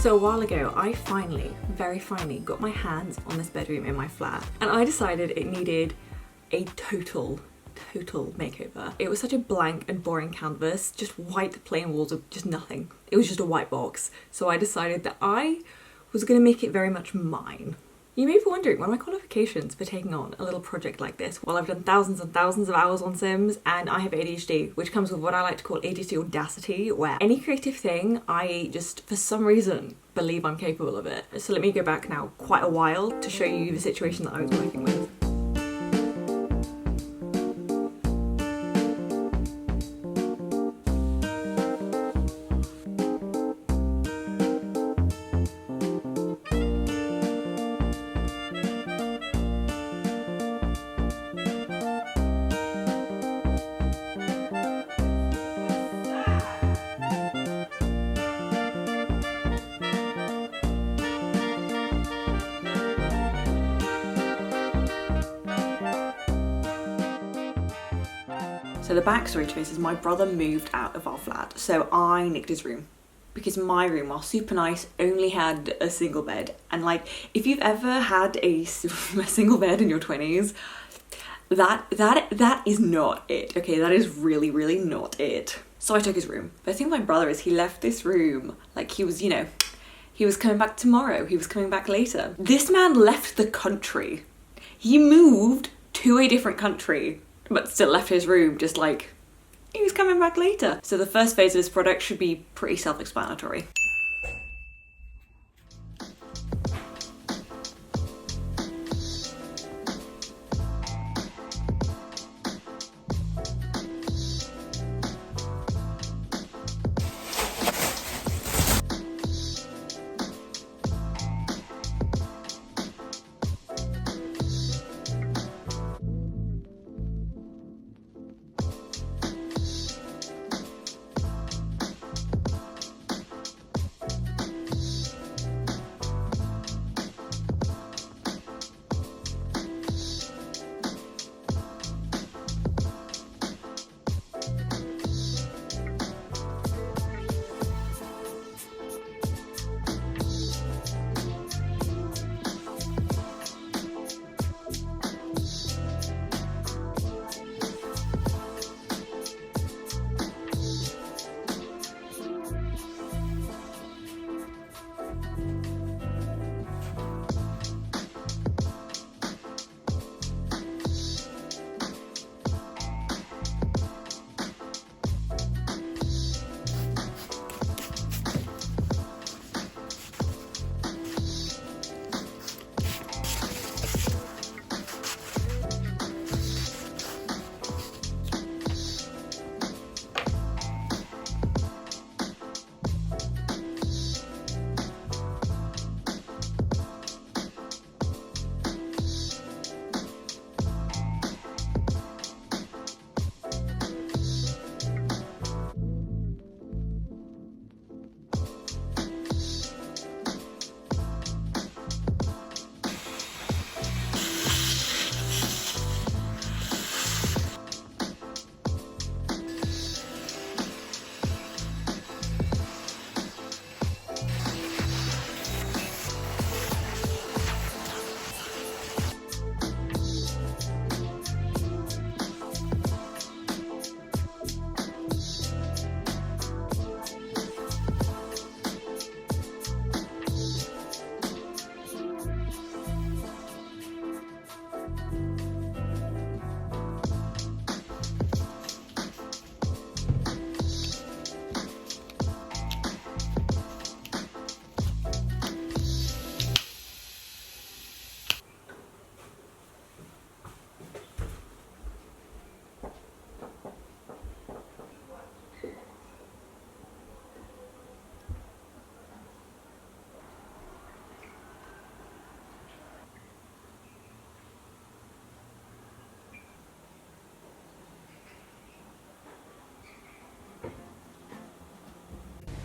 So a while ago, I very finally got my hands on this bedroom in my flat, and I decided it needed a total makeover. It was such a blank and boring canvas, just white plain walls of just nothing. It was just a white box. So I decided that I was gonna make it very much mine. You may be wondering, what are my qualifications for taking on a little project like this? Well, I've done thousands and thousands of hours on Sims, and I have ADHD, which comes with what I like to call ADHD audacity, where any creative thing, I just, for some reason, believe I'm capable of it. So let me go back now quite a while to show you the situation that I was working with. So the backstory to this is my brother moved out of our flat, so I nicked his room. Because my room, while super nice, only had a single bed. And like, if you've ever had a single bed in your 20s, that is not it, okay? That is really, really not it. So I took his room. But the thing with my brother is he left this room like he was, you know, he was coming back tomorrow, he was coming back later. This man left the country. He moved to a different country, but still left his room just like he was coming back later. So the first phase of this product should be pretty self-explanatory.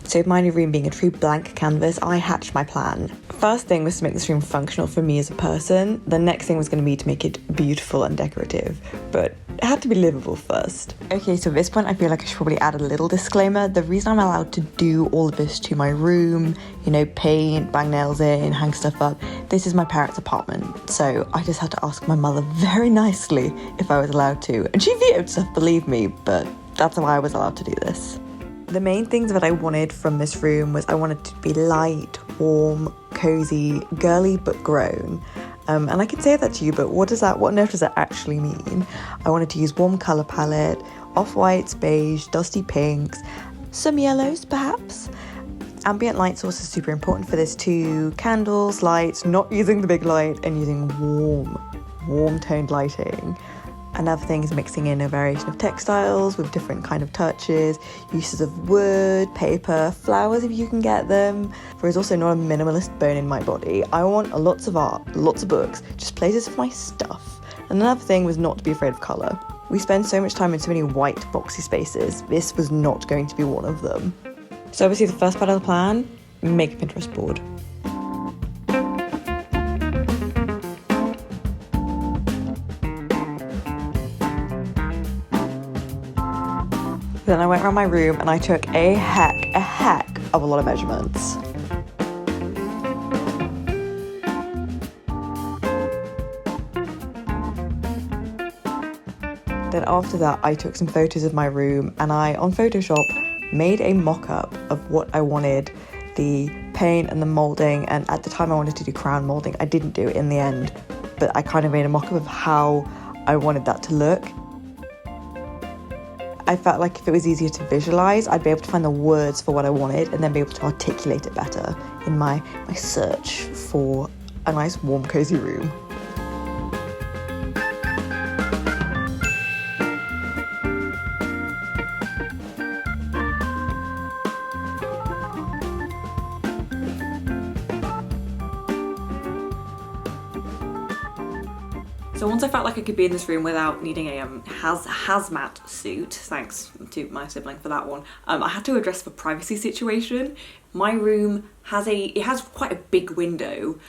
So with my new room being a true blank canvas, I hatched my plan. First thing was to make this room functional for me as a person. The next thing was going to be to make it beautiful and decorative. But it had to be livable first. Okay, so at this point I feel like I should probably add a little disclaimer. The reason I'm allowed to do all of this to my room, you know, paint, bang nails in, hang stuff up, this is my parents' apartment. So I just had to ask my mother very nicely if I was allowed to. And she vetoed stuff, believe me, but that's why I was allowed to do this. The main things that I wanted from this room was I wanted it to be light, warm, cozy, girly but grown. And I could say that to you, but what on earth does that actually mean? I wanted to use warm colour palette, off-whites, beige, dusty pinks, some yellows perhaps. Ambient light source is super important for this too. Candles, lights, not using the big light, and using warm toned lighting. Another thing is mixing in a variation of textiles with different kind of touches, uses of wood, paper, flowers if you can get them. There is also not a minimalist bone in my body. I want lots of art, lots of books, just places for my stuff. And another thing was not to be afraid of colour. We spend so much time in so many white boxy spaces. This was not going to be one of them. So obviously the first part of the plan, make a Pinterest board. Then I went around my room and I took a heck of a lot of measurements. Then after that, I took some photos of my room and I, on Photoshop, made a mock-up of what I wanted, the paint and the moulding, and at the time I wanted to do crown moulding. I didn't do it in the end, but I kind of made a mock-up of how I wanted that to look. I felt like if it was easier to visualise, I'd be able to find the words for what I wanted and then be able to articulate it better in my search for a nice, warm, cosy room. So once I felt like I could be in this room without needing a hazmat suit, thanks to my sibling for that one, I had to address the privacy situation. My room has quite a big window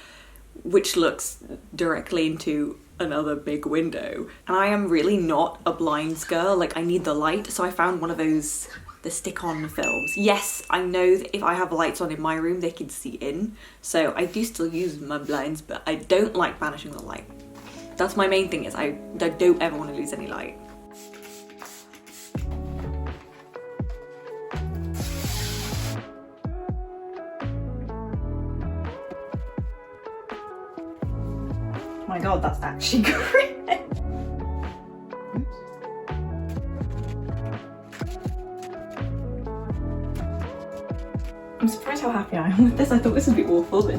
which looks directly into another big window, and I am really not a blinds girl. Like, I need the light, so I found one of those, the stick-on films. Yes, I know that if I have lights on in my room they can see in, so I do still use my blinds, but I don't like banishing the light. That's my main thing, is I don't ever want to lose any light. Oh my god, that's actually great. I'm surprised how happy I am with this. I thought this would be awful.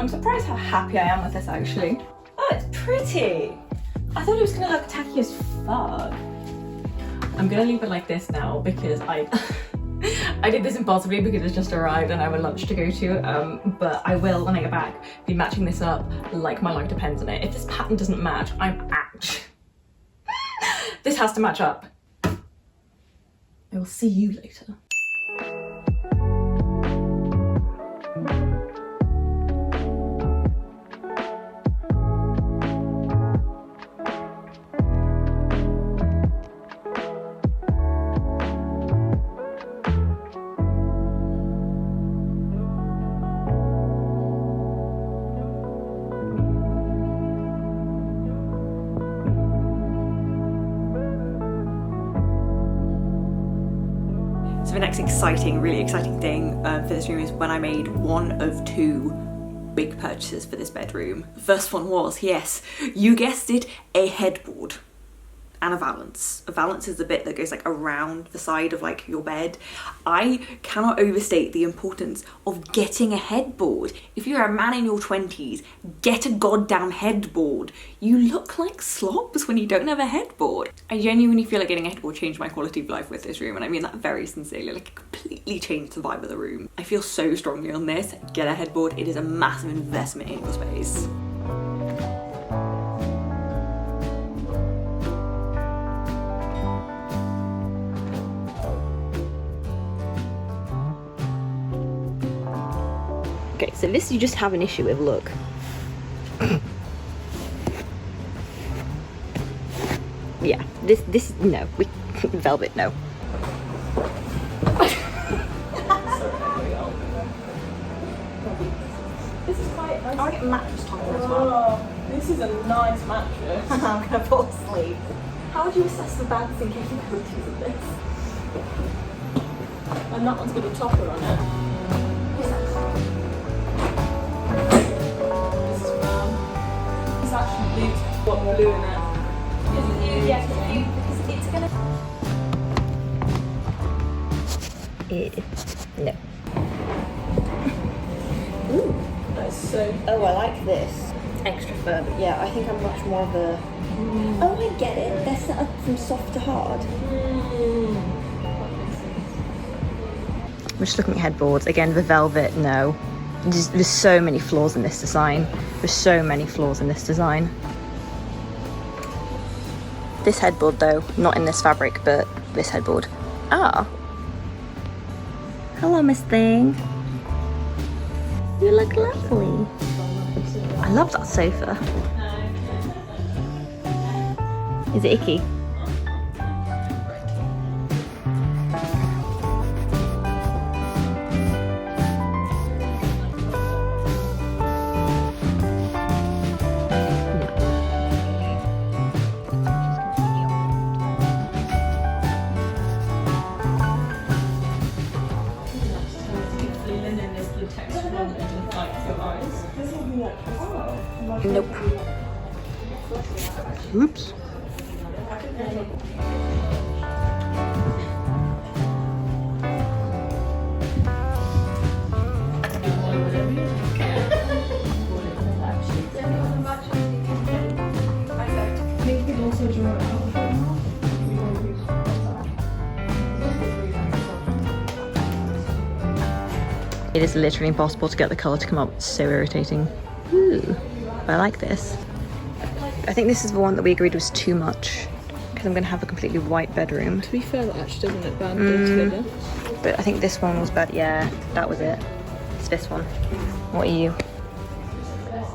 I'm surprised how happy I am with this, actually. Oh, it's pretty. I thought it was gonna look tacky as fuck. I'm gonna leave it like this now because I did this impulsively because it's just arrived and I have a lunch to go to, but I will, when I get back, be matching this up like my life depends on it. If this pattern doesn't match, I'm out. This has to match up. I will see you later. So the next really exciting thing for this room is when I made one of two big purchases for this bedroom. The first one was, yes, you guessed it, a headboard and a valance. A valance is the bit that goes like around the side of like your bed. I cannot overstate the importance of getting a headboard. If you're a man in your 20s, get a goddamn headboard. You look like slobs when you don't have a headboard. I genuinely feel like getting a headboard changed my quality of life with this room, and I mean that very sincerely. Like, it completely changed the vibe of the room. I feel so strongly on this. Get a headboard. It is a massive investment in your space. Okay, so this you just have an issue with, look. Yeah, this, no, velvet, no. This is quite nice. I get mattress topper as well. Oh, this is a nice mattress. I'm gonna fall asleep. How would you assess the balancing capabilities of this? And that one's got a topper on it. This is brown. It's actually blue. What, blue in it? Yes, because it's gonna. No. That's so. Oh, I like this. Extra firm. Yeah, I think I'm much more of a... Oh, I get it. They're set up from soft to hard. We're just looking at headboards. Again, the velvet, no. There's so many flaws in this design. There's so many flaws in this design. This headboard, though, not in this fabric, but this headboard. Ah. Hello, Miss Thing. You look lovely. I love that sofa. Is it icky? Nope. Oops. It is literally impossible to get the colour to come up. It's so irritating. Ooh, but I like this. I think this is the one that we agreed was too much because I'm going to have a completely white bedroom. To be fair, that actually doesn't look bad together. But I think this one was bad. Yeah, that was it. It's this one. What are you?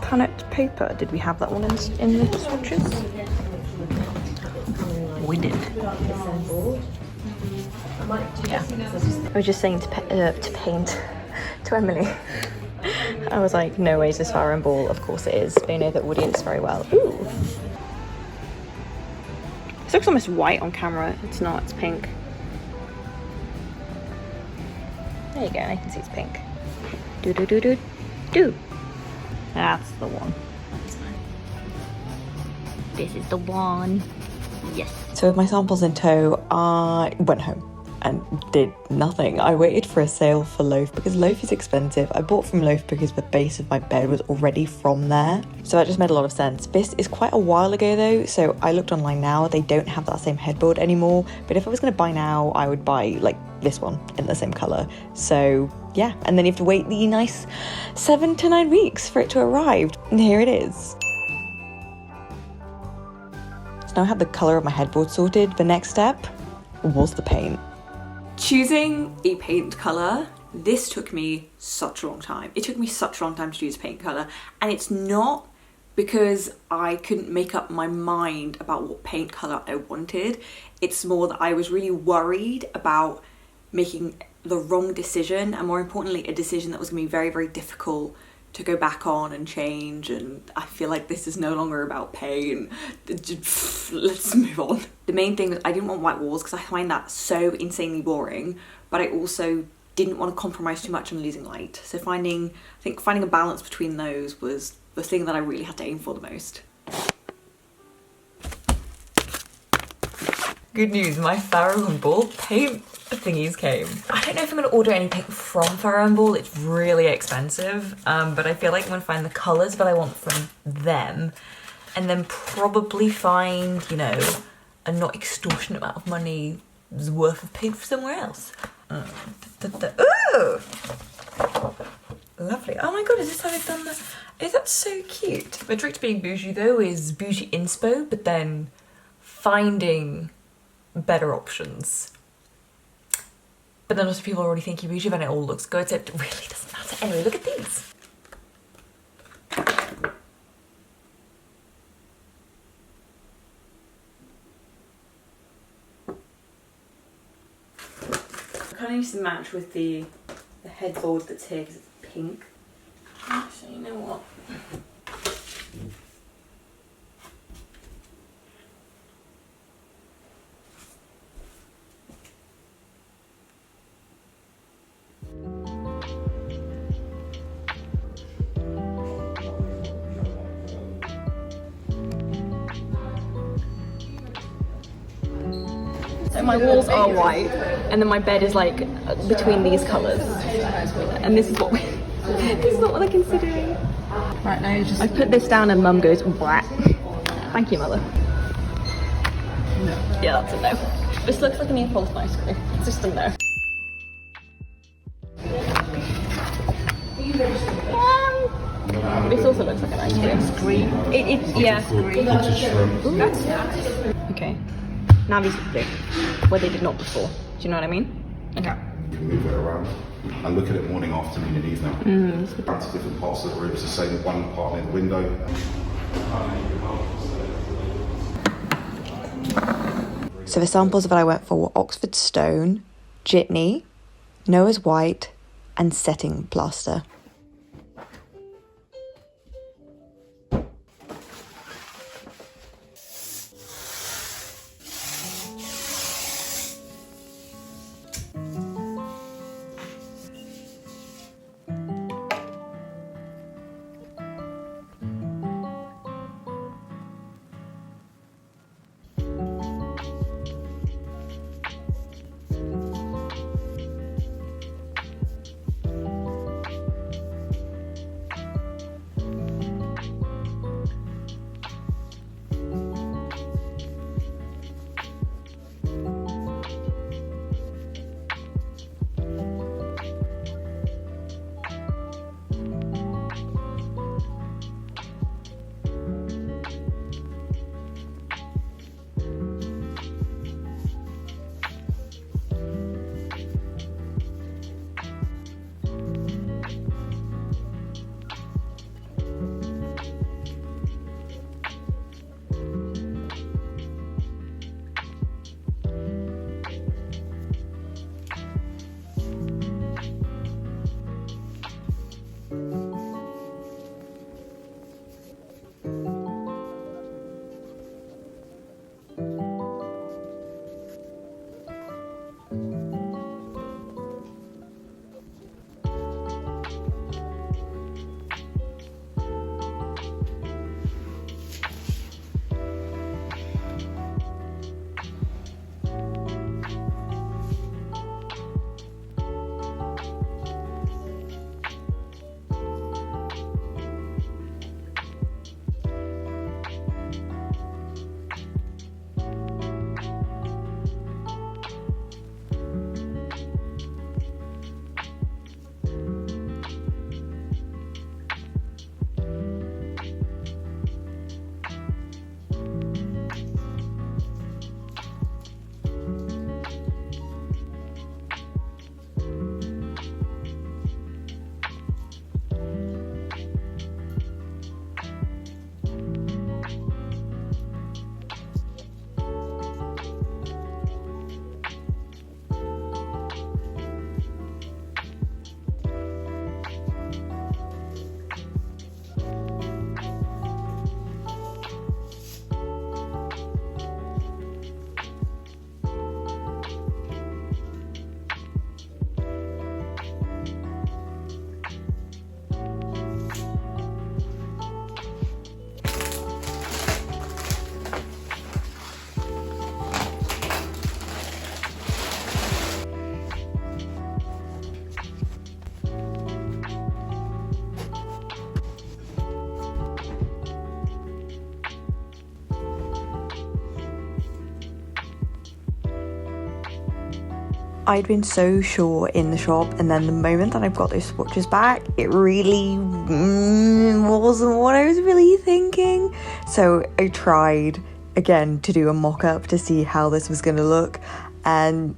Planet paper. Did we have that one in the swatches? We did. Yeah. I was just saying to paint to Emily. I was like, no way is this fire and ball. Of course it is. They know that audience very well. Ooh. This looks almost white on camera. It's not, it's pink. There you go, I can see it's pink. Do. That's the one. This is the one. Yes. So with my samples in tow, I went home and did nothing. I waited for a sale for loaf because loaf is expensive. I bought from loaf because the base of my bed was already from there. So that just made a lot of sense. This is quite a while ago though, so I looked online now. They don't have that same headboard anymore. But if I was gonna buy now, I would buy like this one in the same color. So yeah, and then you have to wait the nice 7 to 9 weeks for it to arrive. And here it is. So now I have the color of my headboard sorted. The next step was the paint. Choosing a paint colour, this took me such a long time. It took me such a long time to choose a paint colour, and it's not because I couldn't make up my mind about what paint colour I wanted. It's more that I was really worried about making the wrong decision, and more importantly, a decision that was going to be very, very difficult to go back on and change. And I feel like this is no longer about paint. Let's move on. The main thing was I didn't want white walls because I find that so insanely boring, but I also didn't want to compromise too much on losing light. So I think finding a balance between those was the thing that I really had to aim for the most. Good news, my Farrow and Ball paint thingies came. I don't know if I'm going to order any paint from Farrow and Ball. It's really expensive, but I feel like I'm going to find the colours that I want from them, and then probably find, you know, a not extortionate amount of money's worth of paint from somewhere else. Ooh! Lovely. Oh my god, is this how they've done that? Is that so cute? The trick to being bougie though is bougie inspo, but then finding better options. But then also people already think you're bougie and it all looks good, so it really doesn't matter. Anyway, look at these. kind of needs to match with the headboard that's here because it's pink. Actually, you know what? So my walls are white, and then my bed is like between these colours. And this is what this is not what I'm considering. Right now you just. I put this down and Mum goes, "What?" Thank you, Mother. No. Yeah, that's a no. This looks like an impulse ice cream. It's just a no. This also looks like an ice cream. Green. Yeah. Green. Ooh, that's nice. Okay. Now these look big, where they did not before. Do you know what I mean? Okay. You can move it around. I look at it morning, afternoon and evening. Back to different parts of the room. It's the same one part in the window. So the samples that I went for were Oxford Stone, Jitney, Noah's White, and Setting Plaster. I'd been so sure in the shop, and then the moment that I've got those swatches back, it really wasn't what I was really thinking. So I tried again to do a mock-up to see how this was going to look, and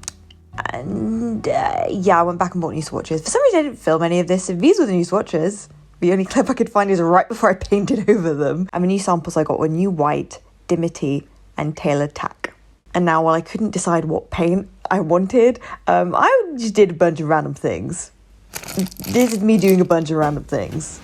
yeah, I went back and bought new swatches. For some reason I didn't film any of this, and these were the new swatches. The only clip I could find is right before I painted over them. And the new samples I got were New White, Dimity, and Tailored Tack. And now, while I couldn't decide what paint I wanted. I just did a bunch of random things. This is me doing a bunch of random things.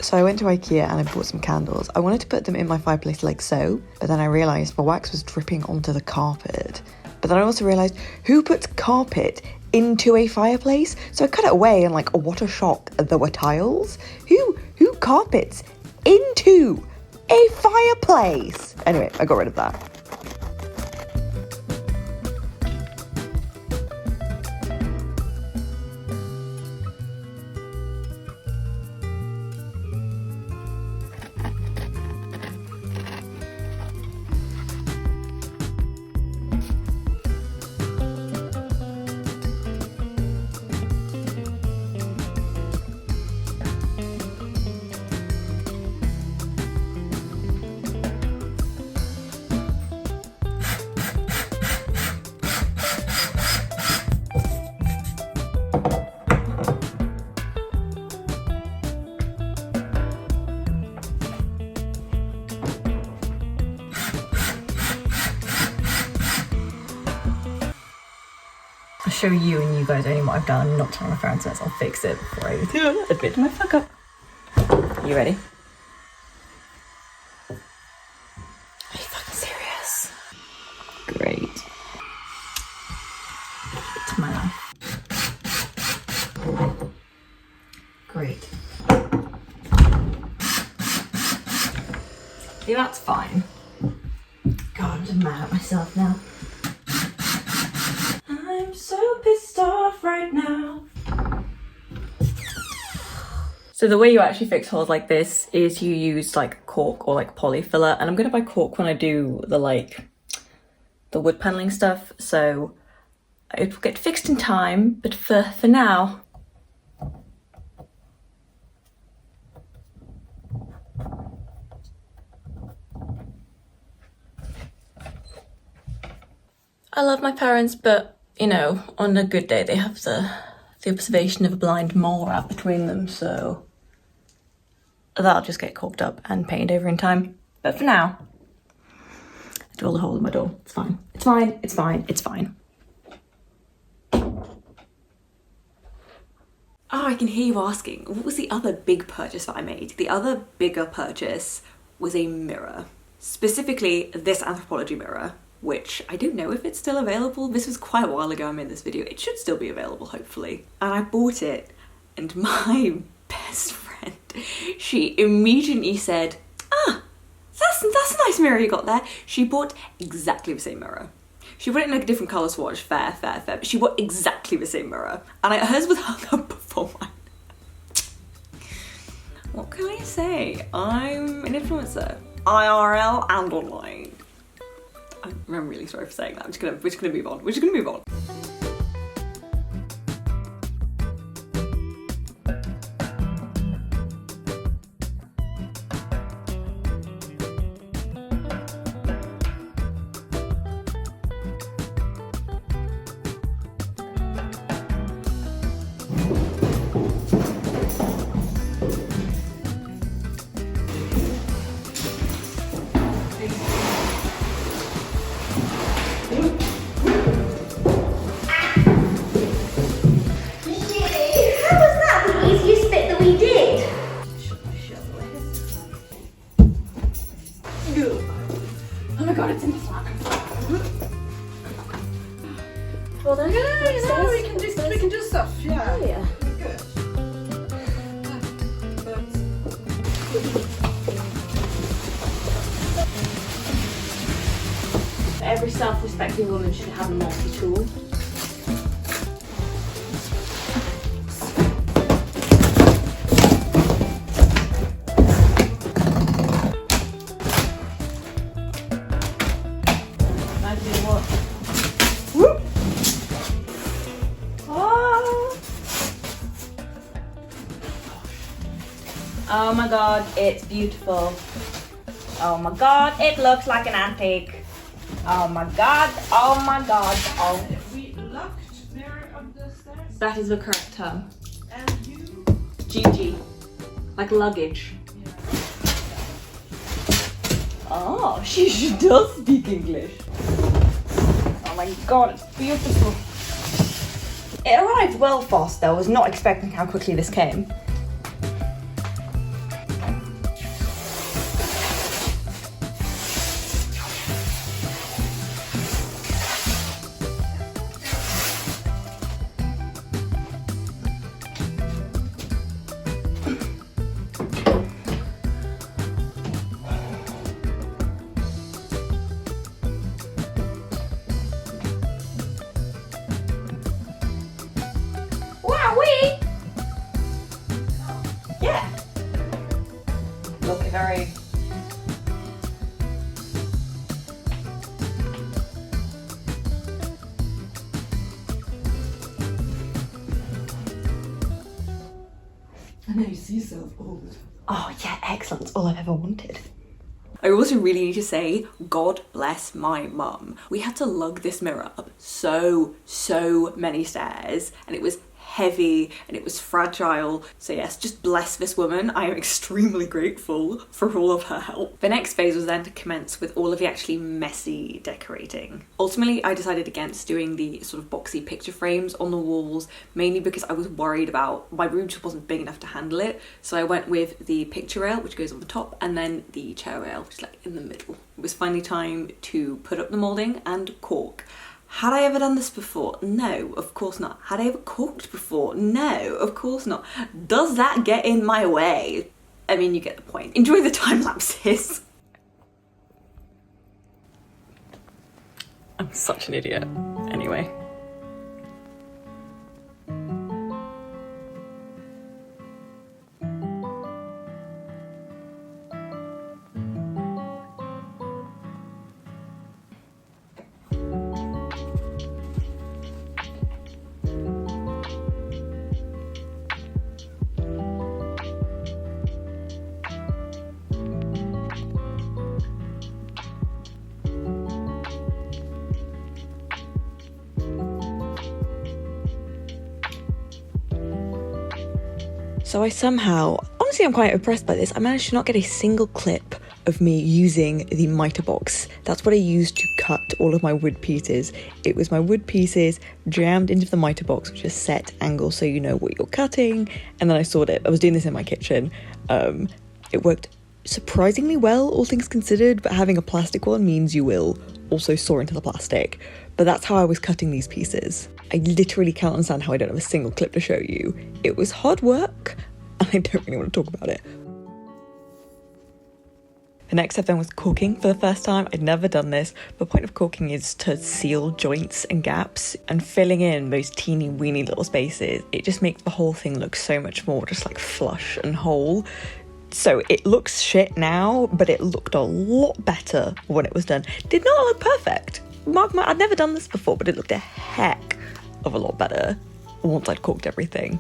So I went to IKEA and I bought some candles. I wanted to put them in my fireplace like so, but then I realised the wax was dripping onto the carpet. But then I also realised, who puts carpet into a fireplace? So I cut it away and like, oh, what a shock, there were tiles. Who carpets into a fireplace? Anyway, I got rid of that. I'll show you and you guys only what I've done, not tell my parents, I'll fix it before I admit my fuck up. You ready? Are you fucking serious? Great. It's my life. Great. Yeah, that's fine. God, I'm just mad at myself now. I'm so pissed off right now. So the way you actually fix holes like this is you use like cork or like poly filler, and I'm gonna buy cork when I do the wood paneling stuff, so it will get fixed in time, but for now. I love my parents, but you know, on a good day they have the observation of a blind mole out between them, so that'll just get corked up and painted over in time. But for now, I drilled a hole in my door. It's fine. It's fine. It's fine. It's fine. Oh, I can hear you asking, what was the other big purchase that I made? The other bigger purchase was a mirror. Specifically, this Anthropology mirror, which I don't know if it's still available. This was quite a while ago I made this video. It should still be available, hopefully. And I bought it, and my best friend, she immediately said, ah, that's a nice mirror you got there. She bought exactly the same mirror. She bought it in like a different colour swatch, fair, but she bought exactly the same mirror. And hers was hung up before mine. What can I say? I'm an influencer. IRL and online. I'm really sorry for saying that. We're just gonna move on. We're just gonna move on. Oh my god, it's in the flat. Well, then, Yeah, we can do stuff. Yeah. Oh, yeah. Good. But Every self-respecting woman should have a multi-tool. Imagine what? Whoop! Oh my god, it's beautiful. Oh my god, it looks like an antique. Oh my god, oh my god, oh. We locked there on the stairs. That is the correct term. And you? GG. Like luggage. Yeah. Oh, she does speak English. Oh my god, it's beautiful. It arrived well fast though. I was not expecting how quickly this came. Wowee! Yeah. Look very. And now you see yourself old. Oh yeah, excellent. That's all I've ever wanted. I also really need to say, God bless my mum. We had to lug this mirror up so many stairs, and it was heavy and it was fragile. So yes, just bless this woman. I am extremely grateful for all of her help. The next phase was then to commence with all of the actually messy decorating. Ultimately, I decided against doing the sort of boxy picture frames on the walls, mainly because I was worried about, my room just wasn't big enough to handle it. So I went with the picture rail, which goes on the top, and then the chair rail, which is like in the middle. It was finally time to put up the moulding and cork. Had I ever done this before? No, of course not. Had I ever corked before? No, of course not. Does that get in my way? I mean, you get the point. Enjoy the time lapses. I'm such an idiot. Anyway. So I somehow, honestly I'm quite impressed by this, I managed to not get a single clip of me using the miter box. That's what I used to cut all of my wood pieces. It was my wood pieces jammed into the miter box, which is set angle so you know what you're cutting, and then I sawed it. I was doing this in my kitchen. It worked surprisingly well, all things considered, but having a plastic one means you will also saw into the plastic. But that's how I was cutting these pieces. I literally can't understand how I don't have a single clip to show you. It was hard work, and I don't really want to talk about it. The next step then was caulking for the first time. I'd never done this. The point of caulking is to seal joints and gaps, and filling in those teeny weeny little spaces. It just makes the whole thing look so much more just like flush and whole. So it looks shit now, but it looked a lot better when it was done. Did not look perfect. I'd never done this before, but it looked a heck of a lot better once I'd caulked everything.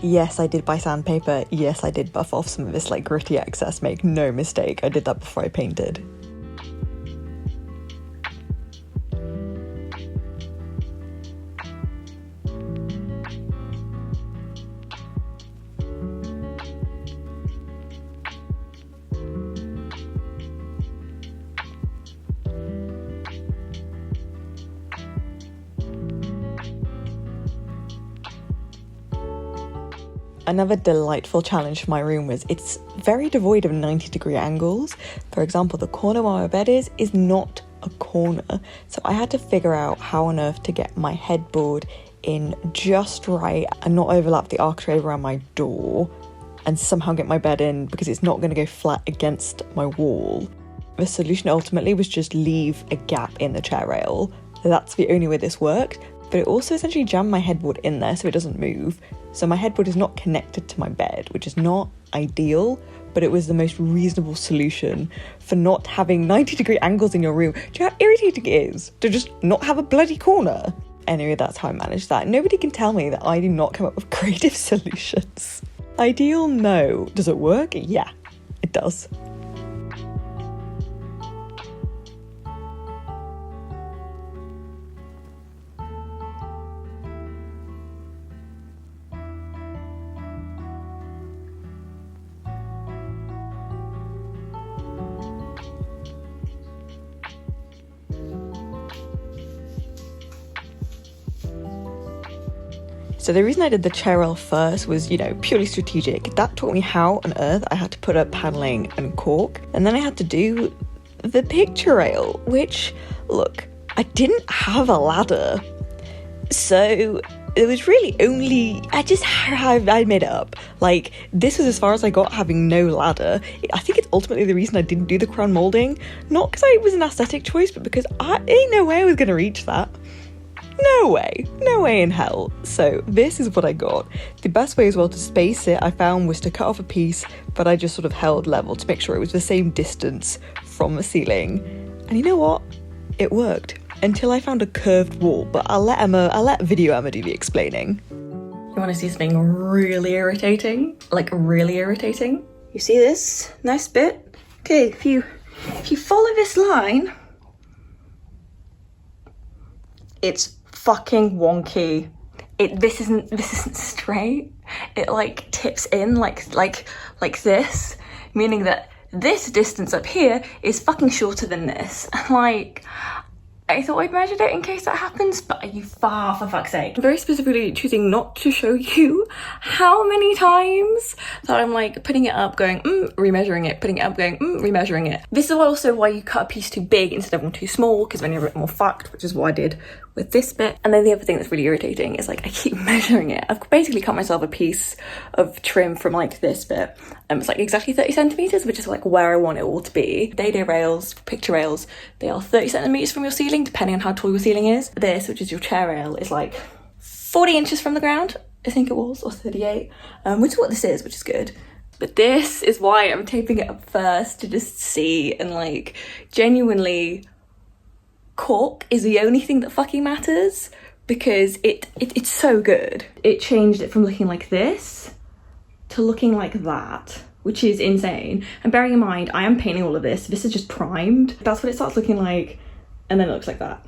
Yes, I did buy sandpaper. Yes, I did buff off some of this like gritty excess. Make no mistake, I did that before I painted. Another delightful challenge for my room was it's very devoid of 90-degree angles. For example, the corner where my bed is not a corner. So I had to figure out how on earth to get my headboard in just right and not overlap the architrave around my door, and somehow get my bed in because it's not going to go flat against my wall. The solution ultimately was just leave a gap in the chair rail. That's the only way this worked, but it also essentially jammed my headboard in there so it doesn't move. So my headboard is not connected to my bed, which is not ideal, but it was the most reasonable solution for not having 90-degree angles in your room. Do you know how irritating it is to just not have a bloody corner? Anyway, that's how I managed that. Nobody can tell me that I do not come up with creative solutions. Ideal? No. Does it work? Yeah, it does. So the reason I did the chair rail first was, purely strategic. That taught me how on earth I had to put up paneling and cork. And then I had to do the picture rail, which, look, I didn't have a ladder. So it was really only, I made it up. Like, this was as far as I got having no ladder. I think it's ultimately the reason I didn't do the crown moulding. Not because it was an aesthetic choice, but because ain't no way I was going to reach that. No way in hell. So this is what I got. The best way as well to space it, I found, was to cut off a piece that I just sort of held level to make sure it was the same distance from the ceiling. And you know what? It worked. Until I found a curved wall, but I'll let video Emma do the explaining. You want to see something really irritating? Like really irritating? You see this nice bit? Okay, if you follow this line, it's fucking wonky. This isn't straight. It like tips in like this, meaning that this distance up here is fucking shorter than this. Like, I thought I'd measured it in case that happens, but are you far, for fuck's sake? I'm very specifically choosing not to show you how many times that I'm like putting it up, going, remeasuring it, putting it up, going, remeasuring it. This is also why you cut a piece too big instead of one too small, because then you're a bit more fucked, which is what I did with this bit. And then the other thing that's really irritating is like I keep measuring it. I've basically cut myself a piece of trim from like this bit. It's like exactly 30 centimeters, which is like where I want it all to be. Day-day rails, picture rails, they are 30 centimeters from your ceiling, depending on how tall your ceiling is. This, which is your chair rail, is like 40 inches from the ground, I think it was, or 38, which is what this is, which is good. But this is why I'm taping it up first, to just see, and like genuinely, cork is the only thing that fucking matters, because it's so good. It changed it from looking like this to looking like that, which is insane. And bearing in mind, I am painting all of this. This is just primed. That's what it starts looking like, and then it looks like that.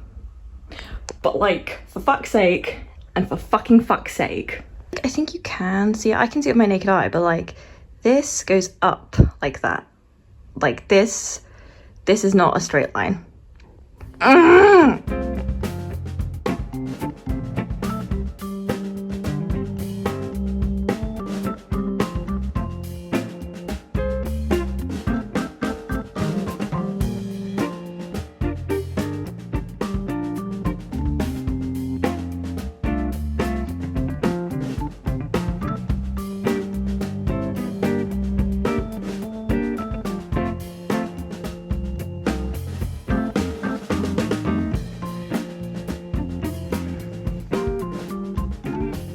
But like, for fuck's sake, and for fucking fuck's sake, I think you can see it. I can see it with my naked eye, but like, this goes up like that. Like this is not a straight line.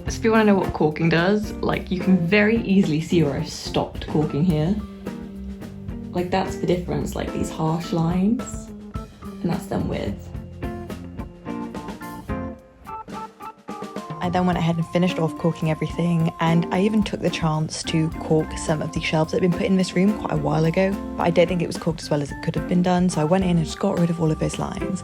If you want to know what corking does, like you can very easily see where I've stopped corking here. Like that's the difference, like these harsh lines, and that's done with. I then went ahead and finished off corking everything, and I even took the chance to cork some of the shelves that had been put in this room quite a while ago, but I don't think it was corked as well as it could have been done, so I went in and just got rid of all of those lines.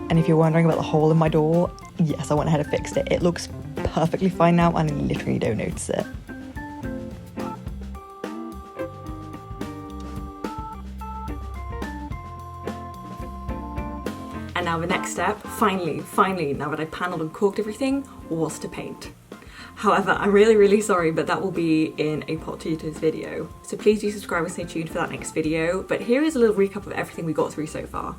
And if you're wondering about the hole in my door, yes, I went ahead and fixed it. It looks perfectly fine now, and I literally don't notice it. And now the next step, finally, now that I panelled and corked everything, was to paint. However, I'm really sorry, but that will be in a part 2 to this video. So please do subscribe and stay tuned for that next video. But here is a little recap of everything we got through so far.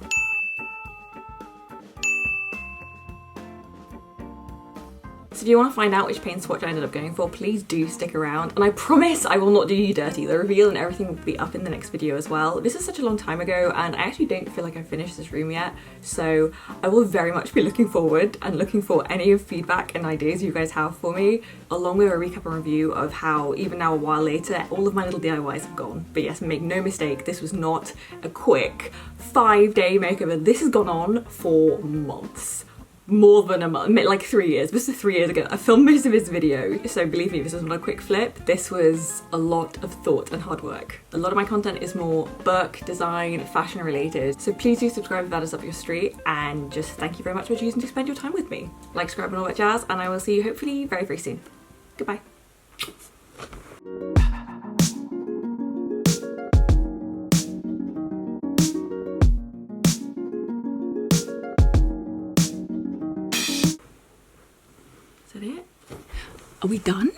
So if you want to find out which paint swatch I ended up going for, please do stick around. And I promise I will not do you dirty. The reveal and everything will be up in the next video as well. This is such a long time ago and I actually don't feel like I've finished this room yet. So I will very much be looking forward and looking for any feedback and ideas you guys have for me, along with a recap and review of how, even now a while later, all of my little DIYs have gone. But yes, make no mistake, this was not a quick 5-day makeover. This has gone on for months. More than a month, like 3 years. This is 3 years ago. I filmed most of this video, so believe me, this was not a quick flip. This was a lot of thought and hard work. A lot of my content is more book, design, fashion related, so please do subscribe if that is up your street, and just thank you very much for choosing to spend your time with me. Like, subscribe and all that jazz, and I will see you hopefully very soon. Goodbye. Is that it? Are we done?